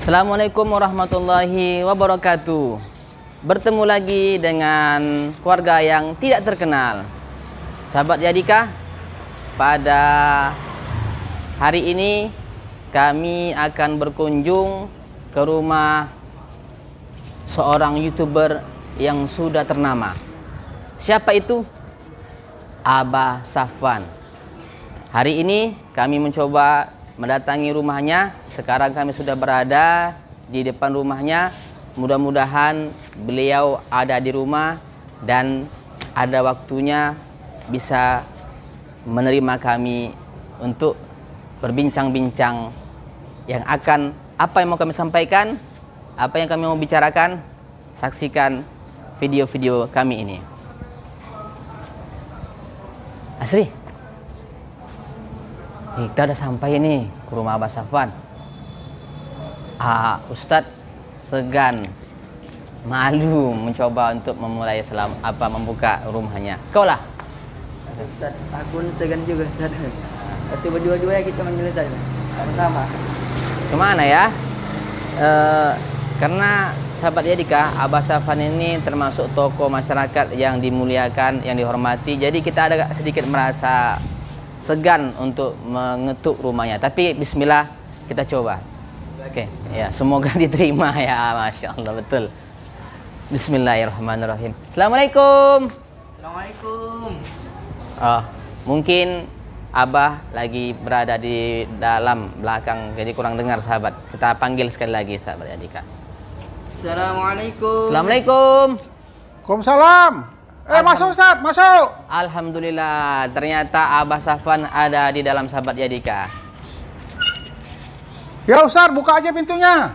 Assalamualaikum warahmatullahi wabarakatuh. Bertemu lagi dengan keluarga yang tidak terkenal. Sahabat Yadika, pada hari ini kami akan berkunjung ke rumah seorang YouTuber yang sudah ternama. Siapa itu? Abah Safwan. Hari ini kami mencoba mendatangi rumahnya. Sekarang kami sudah berada di depan rumahnya. Mudah-mudahan beliau ada di rumah dan ada waktunya bisa menerima kami untuk berbincang-bincang yang akan apa yang mau kami sampaikan, apa yang kami mau bicarakan. Saksikan video-video kami ini. Asri, kita udah sampai ini ke rumah Abah Safwan. Ustadz segan, malu mencoba untuk memulai membuka rumahnya. Kau lah. Ustaz, aku segan juga Ustaz. Tapi berdua-dua kita menyelesaikan sama-sama. Kemana ya? Karena sahabat Yadika, Abah Safwan ini termasuk tokoh masyarakat yang dimuliakan, yang dihormati. Jadi kita ada sedikit merasa segan untuk mengetuk rumahnya. Tapi bismillah, kita coba. Oke, ya, semoga diterima ya, Masya Allah, betul. Bismillahirrahmanirrahim. Assalamualaikum. Assalamualaikum. Mungkin Abah lagi berada di dalam belakang, jadi kurang dengar sahabat. Kita panggil sekali lagi sahabat Yadika. Assalamualaikum. Assalamualaikum. Waalaikumsalam. Masuk Ustaz, masuk. Alhamdulillah, ternyata Abah Safwan ada di dalam sahabat Yadika. Ya Ustaz, buka aja pintunya.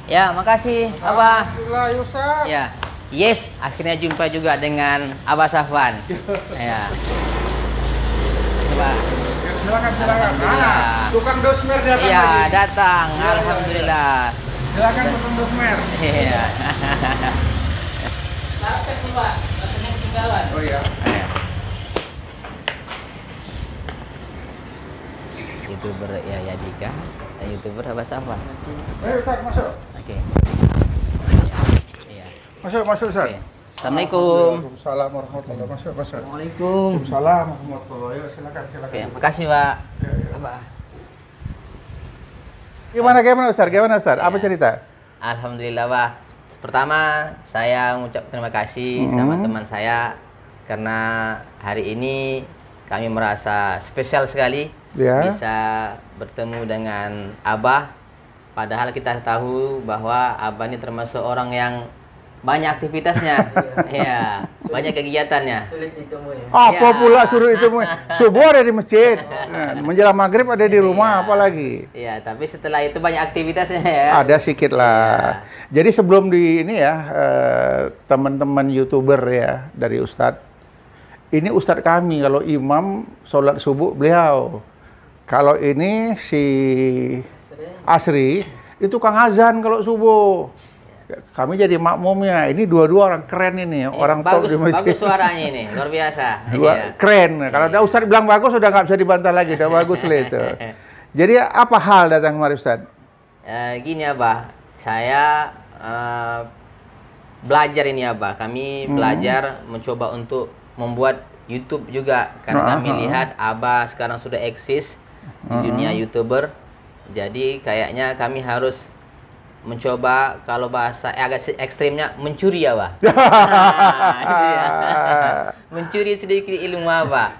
Ya, makasih Abah. Alhamdulillah ya Ustaz. Ya, yes, akhirnya jumpa juga dengan Abah Safwan. Ya. Coba. Silakan, silakan. Tukang dosmer datang Iya, lagi. datang. Alhamdulillah. Silakan tukang dosmer. Iya. Sampai nih, Pak. Katanya ketinggalan. Oh iya. YouTuber ya Yadika, YouTuber Abah Safwan. Ayo Ustaz, masuk. Oke. Iya. Masuk Ustaz. Oke. Assalamualaikum. Waalaikumsalam warahmatullahi wabarakatuh. Masuk. Assalamualaikum. Waalaikumsalam warahmatullahi wabarakatuh. Silakan. Oke, makasih Pak. Ya, ya. Abah. Gimana Ustaz? Apa Ya. cerita? Alhamdulillah, Pak. Pertama, saya mengucap terima kasih sama teman saya karena hari ini kami merasa spesial sekali bisa bertemu dengan Abah. Padahal kita tahu bahwa Abah ini termasuk orang yang banyak aktivitasnya, ya, banyak kegiatannya. Sulit ditemui. Apa Ya. pula suruh itu? Subuh ada di masjid, menjelang maghrib ada di rumah, apalagi. Iya, tapi setelah itu banyak aktivitasnya ya. Ada sedikit lah. Jadi sebelum di ini ya, teman-teman YouTuber ya dari Ustadz. Ini Ustadz kami, kalau imam sholat subuh beliau. Kalau ini si Asri, itu Kang Azan kalau subuh. Kami jadi makmumnya. Ini dua-dua orang keren ini, orang top bagus, di masjid. bagus suaranya ini, luar biasa. Keren. Kalau ada Ustadz bilang bagus, sudah nggak bisa dibantah lagi. Udah bagus lah itu. Jadi apa hal datang kemari Ustadz? Gini Abah, saya belajar ini Abah. Kami belajar mencoba untuk membuat YouTube juga. Karena kami lihat Abah sekarang sudah eksis di dunia YouTuber. Jadi kayaknya kami harus mencoba, kalau bahasa agak ekstrimnya, mencuri ya Pak. Mencuri sedikit ilmu Pak.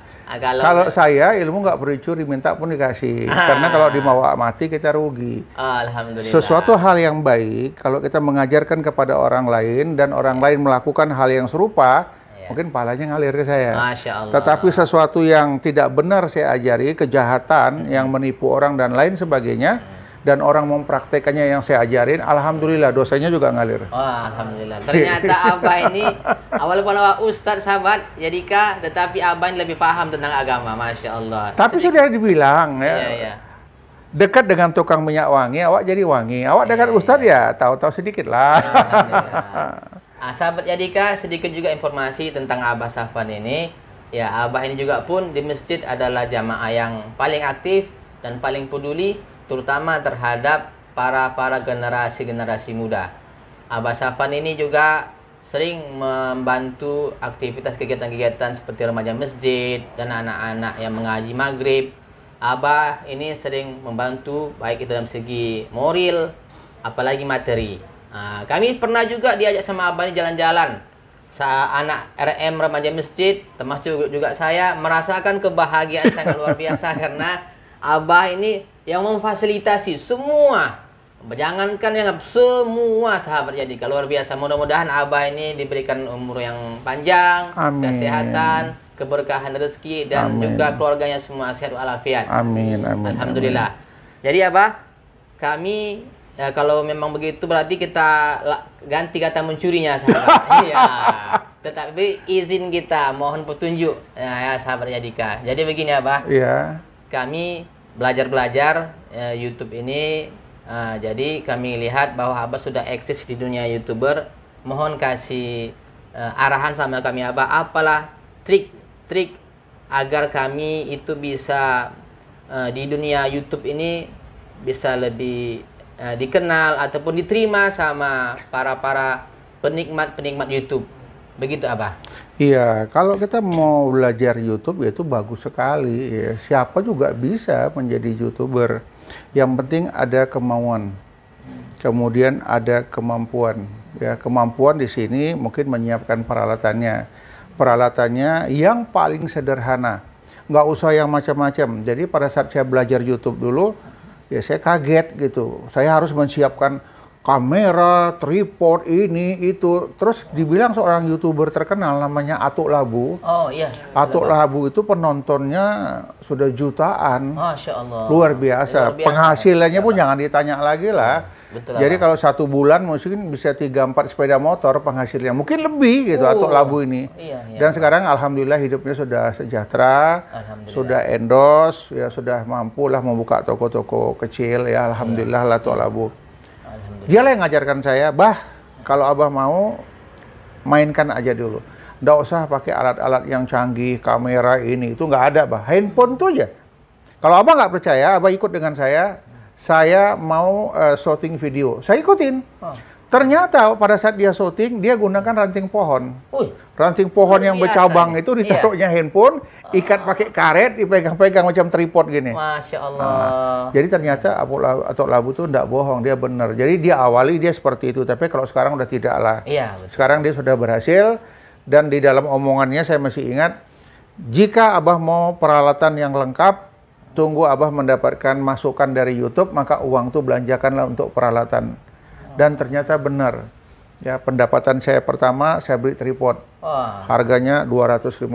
Kalau saya ilmu nggak perlu curi, minta pun dikasih. Karena kalau dibawa mati kita rugi. Alhamdulillah. Sesuatu hal yang baik kalau kita mengajarkan kepada orang lain dan orang lain melakukan hal yang serupa, mungkin pahalanya ngalir ke saya. Masya Allah. Tetapi sesuatu yang tidak benar saya ajari, kejahatan yang menipu orang dan lain sebagainya, dan orang mempraktekannya yang saya ajarin, alhamdulillah dosanya juga ngalir. Oh, alhamdulillah. Ternyata Abah ini walaupun Ustadz sahabat Yadika, tetapi Abah ini lebih paham tentang agama, Masya Allah. Tapi sudah dibilang ya, Iya. dekat dengan tukang minyak wangi, awak jadi wangi. Awak dekat Ustadz ya, tahu-tahu sedikit lah. Sahabat Yadika, sedikit juga informasi tentang Abah Safwan ini. Ya, Abah ini juga pun di masjid adalah jamaah yang paling aktif dan paling peduli, terutama terhadap para generasi muda. Abah Safan ini juga sering membantu aktivitas kegiatan-kegiatan seperti remaja masjid dan anak-anak yang mengaji maghrib. Abah ini sering membantu baik itu dalam segi moral, apalagi materi. Kami pernah juga diajak sama Abah ini jalan-jalan. Anak RM remaja masjid, termasuk juga saya, merasakan kebahagiaan sangat luar biasa karena Abah ini yang memfasilitasi semua. Jangankan yang semua sahabat jadi luar biasa. Mudah-mudahan Abah ini diberikan umur yang panjang, amin, kesehatan, keberkahan rezeki, dan amin, juga keluarganya semua sehat walafiat. Amin, amin. Alhamdulillah. Amin. Jadi Abah, kami kalau memang begitu berarti kita ganti kata mencurinya sahabat. Iya. Tetapi izin kita, mohon petunjuk ya sahabat Yadika. Jadi begini Abah. Iya. Kami belajar YouTube ini. Jadi kami lihat bahwa Abah sudah eksis di dunia YouTuber. Mohon kasih arahan sama kami Abah, apalah trik agar kami itu bisa di dunia YouTube ini bisa lebih dikenal ataupun diterima sama para penikmat YouTube. Begitu Abah. Iya, kalau kita mau belajar YouTube ya itu bagus sekali ya. Siapa juga bisa menjadi YouTuber. Yang penting ada kemauan, kemudian ada kemampuan. Ya, kemampuan di sini mungkin menyiapkan peralatannya. Peralatannya yang paling sederhana, nggak usah yang macam-macam. Jadi pada saat saya belajar YouTube dulu, ya saya kaget gitu. Saya harus menyiapkan kamera, tripod, ini, itu. Terus dibilang seorang YouTuber terkenal namanya Atuk Labu. Oh iya. Atuk Labu itu penontonnya sudah jutaan. Masya Allah. Luar biasa. Penghasilannya pun jangan ditanya lagi lah. Betul. Jadi kalau 1 bulan mungkin bisa 3-4 sepeda motor penghasilannya. Mungkin lebih gitu Atuk Labu ini. Iya. Dan sekarang alhamdulillah hidupnya sudah sejahtera. Sudah endorse, ya sudah mampu lah membuka toko-toko kecil ya. Alhamdulillah lah Atuk Labu. Dia lah yang ngajarkan saya, bah, kalau Abah mau, mainkan aja dulu. Nggak usah pakai alat-alat yang canggih, kamera ini, itu nggak ada, bah. Handphone tuh aja. Kalau Abah nggak percaya, Abah ikut dengan saya mau shooting video. Saya ikutin. Ternyata pada saat dia shooting, dia gunakan ranting pohon. Ranting pohon yang bercabang itu ditaruhnya handphone, ikat pakai karet, dipegang-pegang macam tripod gini. Masya Allah. Jadi ternyata Atuk Labu itu tidak bohong, dia benar. Jadi dia awali dia seperti itu, tapi kalau sekarang udah tidak lah. Iya, betul. Sekarang dia sudah berhasil, dan di dalam omongannya saya masih ingat, jika Abah mau peralatan yang lengkap, tunggu Abah mendapatkan masukan dari YouTube, maka uang itu belanjakanlah untuk peralatan. Dan ternyata benar. Ya, pendapatan saya pertama saya beli tripod. Harganya 250.000.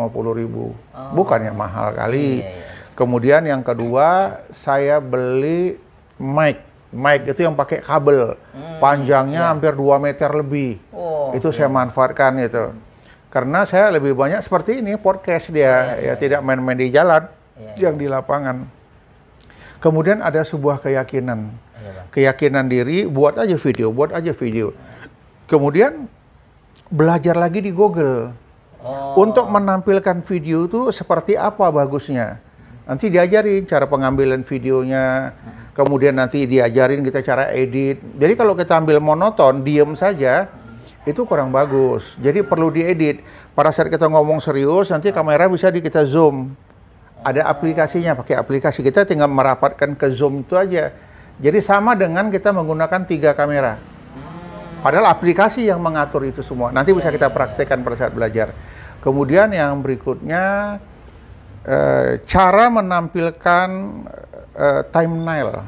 Bukannya mahal kali. Kemudian yang kedua saya beli mic. Mic itu yang pakai kabel. Panjangnya hampir 2 meter lebih. Itu saya manfaatkan itu. Karena saya lebih banyak seperti ini podcast dia, ya tidak main-main di jalan, yang di lapangan. Kemudian ada sebuah keyakinan. Keyakinan diri, buat aja video. Kemudian belajar lagi di Google untuk menampilkan video itu seperti apa bagusnya. Nanti diajarin cara pengambilan videonya, kemudian nanti diajarin kita cara edit. Jadi kalau kita ambil monoton, diem saja, itu kurang bagus. Jadi perlu diedit. Pada saat kita ngomong serius, nanti kamera bisa kita zoom. Ada aplikasinya, pakai aplikasi kita tinggal merapatkan ke zoom itu aja. Jadi sama dengan kita menggunakan 3 kamera. Padahal aplikasi yang mengatur itu semua. Nanti bisa kita praktekkan pada saat belajar. Kemudian yang berikutnya, cara menampilkan thumbnail.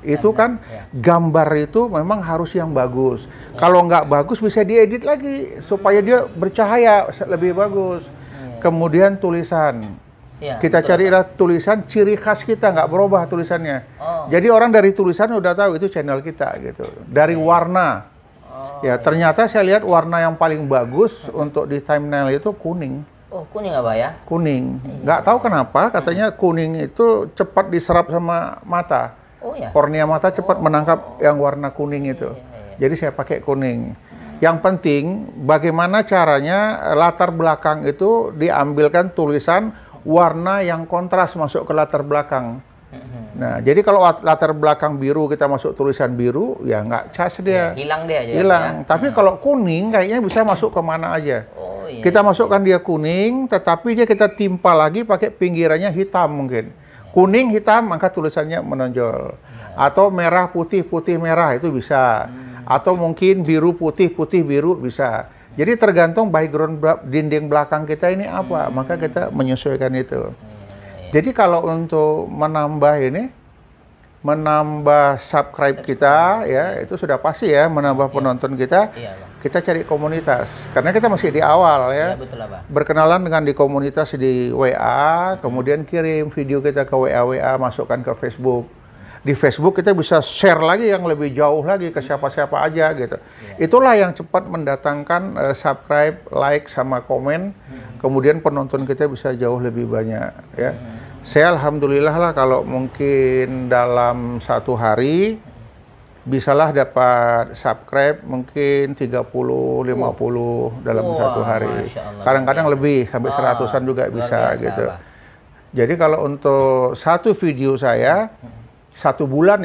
Itu kan gambar itu memang harus yang bagus. Kalau nggak bagus bisa diedit lagi supaya dia bercahaya lebih bagus. Kemudian tulisan. Kita carilah tulisan ciri khas kita, nggak berubah tulisannya. Jadi orang dari tulisan udah tahu itu channel kita gitu. Dari warna, ya ternyata saya lihat warna yang paling bagus untuk di thumbnail itu kuning. Oh, kuning apa ya? Kuning. Nggak tahu kenapa, katanya kuning itu cepat diserap sama mata. Kornea mata cepat menangkap yang warna kuning itu. Jadi saya pakai kuning. Yang penting bagaimana caranya latar belakang itu diambilkan tulisan warna yang kontras masuk ke latar belakang. Nah, jadi kalau latar belakang biru kita masuk tulisan biru, ya nggak cas dia. Hilang dia aja. Hilang. Ya? Tapi kalau kuning kayaknya bisa masuk kemana aja. Oh, iya, kita masukkan dia kuning, tetapi dia kita timpa lagi pakai pinggirannya hitam mungkin. Kuning, hitam, maka tulisannya menonjol. Atau merah, putih, putih, merah, itu bisa. Atau mungkin biru, putih, putih, biru, bisa. Jadi tergantung background dinding belakang kita ini apa, maka kita menyesuaikan itu. Jadi kalau untuk menambah subscribe kita, ya itu sudah pasti ya, menambah penonton kita, kita cari komunitas. Karena kita masih di awal ya, betul, berkenalan dengan di komunitas di WA, kemudian kirim video kita ke WA, masukkan ke Facebook. Di Facebook kita bisa share lagi yang lebih jauh lagi ke siapa-siapa aja gitu. Itulah yang cepat mendatangkan subscribe, like, sama komen, kemudian penonton kita bisa jauh lebih banyak ya. Saya alhamdulillah lah kalau mungkin dalam satu hari bisalah dapat subscribe mungkin 30-50 dalam satu hari. Kadang-kadang lebih sampai 100-an juga bisa gitu. Jadi kalau untuk satu video saya satu bulan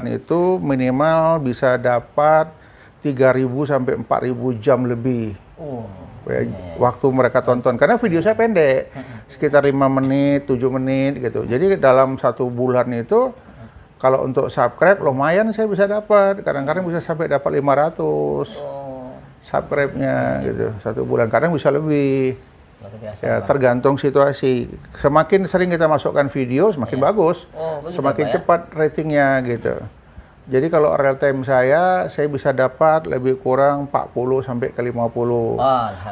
itu minimal bisa dapat 3.000 sampai 4.000 jam lebih. Waktu mereka tonton, karena video saya pendek, sekitar 5 menit, 7 menit gitu. Jadi dalam satu bulan itu, kalau untuk subscribe lumayan saya bisa dapat, kadang-kadang bisa sampai dapat 500 subscribe-nya gitu, satu bulan, kadang bisa lebih. Ya, tergantung situasi. Semakin sering kita masukkan video, semakin bagus, semakin cepat ratingnya gitu. Jadi kalau real time saya bisa dapat lebih kurang 40 sampai ke 50.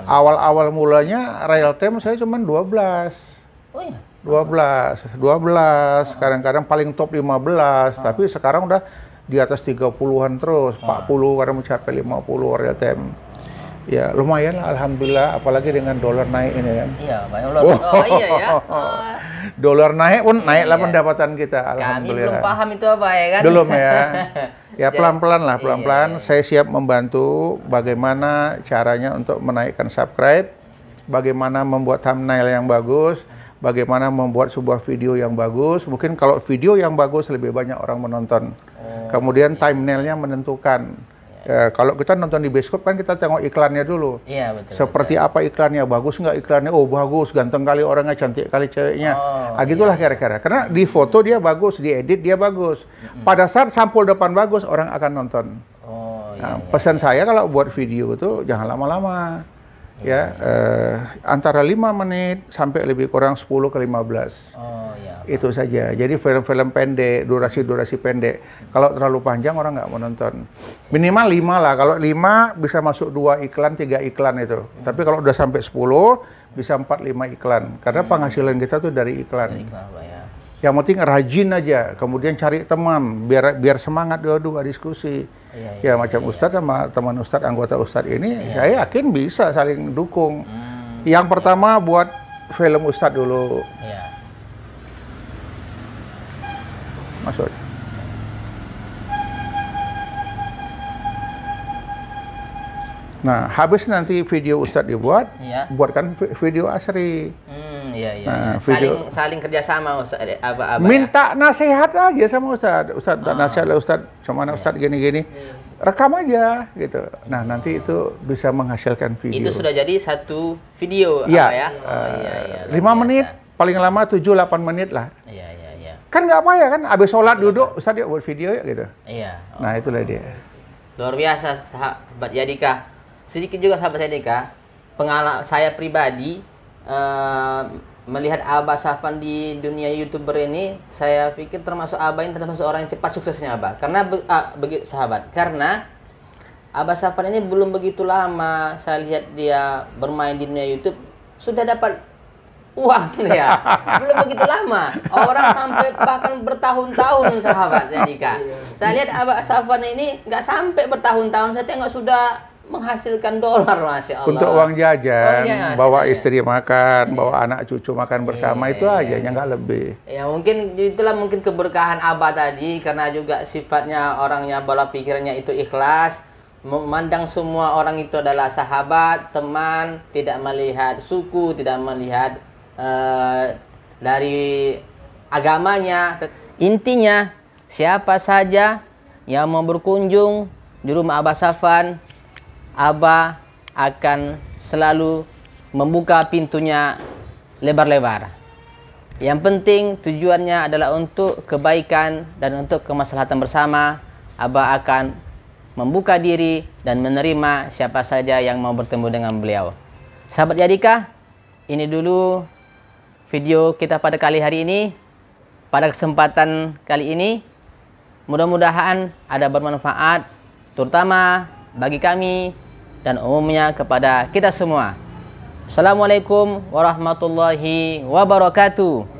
Awal-awal mulanya real time saya cuma 12. 12, kadang-kadang paling top 15, tapi sekarang udah di atas 30-an terus, 40, kadang mencapai 50 real time. Ya lumayan lah, alhamdulillah, apalagi dengan dolar naik ini kan. Iya, banyak dolar. Iya ya. Dolar naik pun naiklah pendapatan kita, alhamdulillah. Kami belum paham itu apa ya kan? Belum ya. Ya pelan-pelan lah, pelan-pelan. Saya siap membantu bagaimana caranya untuk menaikkan subscribe, bagaimana membuat thumbnail yang bagus, bagaimana membuat sebuah video yang bagus. Mungkin kalau video yang bagus lebih banyak orang menonton. Kemudian thumbnailnya menentukan. Ya, kalau kita nonton di bioskop kan kita tengok iklannya dulu. Iya, betul. Seperti apa iklannya, bagus nggak iklannya? Oh bagus, ganteng kali orangnya, cantik kali ceweknya. Gitulah kira-kira. Karena di foto dia bagus, di edit dia bagus. Pada saat sampul depan bagus, orang akan nonton. Pesan saya kalau buat video itu jangan lama-lama. Ya, antara 5 menit sampai lebih kurang 10 ke 15. Itu saja. Jadi film-film pendek, durasi-durasi pendek. Kalau terlalu panjang orang nggak mau nonton. Minimal 5 lah. Kalau 5 bisa masuk 2 iklan, 3 iklan itu. Tapi kalau udah sampai 10 bisa 4-5 iklan. Karena penghasilan kita tuh dari iklan. Yang penting rajin aja. Kemudian cari teman biar semangat dua-dua diskusi. Macam Ustadz sama teman Ustadz, anggota Ustadz ini, saya yakin bisa saling dukung. Yang pertama buat film Ustadz dulu. Masuk. Nah, habis nanti video Ustadz dibuat, buatkan video asri. Nah, saling kerjasama Ustadz. Minta nasihat aja sama Ustadz. Ustadz, nasihat lah Ustadz. Cuman Ustadz gini-gini. Rekam aja gitu. Nah, nanti itu bisa menghasilkan video. Itu sudah jadi satu video ya. Apa ya? 5 menit, paling lama 7-8 menit lah. Kan nggak apa ya kan, abis sholat duduk, Ustadz yuk buat video ya gitu. Nah, itulah dia. Luar biasa sahabat Yadika. Sedikit juga sahabat Yadika, pengalaman saya pribadi melihat Abah Safwan di dunia YouTuber ini, saya pikir termasuk Abah ini termasuk orang yang cepat suksesnya Abah. Karena begitu sahabat, karena Abah Safwan ini belum begitu lama saya lihat dia bermain di dunia YouTube sudah dapat uang ya. Belum begitu lama. Orang sampai bahkan bertahun-tahun sahabat Yadika. Saya lihat Abah Safwan ini nggak sampai bertahun-tahun, saya tengok sudah menghasilkan dolar, Masya Allah. Untuk uang jajan, bawa istri makan, bawa anak cucu makan bersama, itu aja, yang nggak lebih. Ya mungkin itulah mungkin keberkahan Abah tadi, karena juga sifatnya orangnya, bola pikirannya itu ikhlas, memandang semua orang itu adalah sahabat, teman, tidak melihat suku, tidak melihat dari agamanya. Intinya, siapa saja yang mau berkunjung di rumah Abah Safwan, Abah akan selalu membuka pintunya lebar-lebar. Yang penting tujuannya adalah untuk kebaikan dan untuk kemaslahatan bersama. Abah akan membuka diri dan menerima siapa saja yang mau bertemu dengan beliau. Sahabat Yadika, ini dulu video kita pada kali hari ini. Pada kesempatan kali ini, mudah-mudahan ada bermanfaat, terutama bagi kami dan umumnya kepada kita semua. Assalamualaikum warahmatullahi wabarakatuh.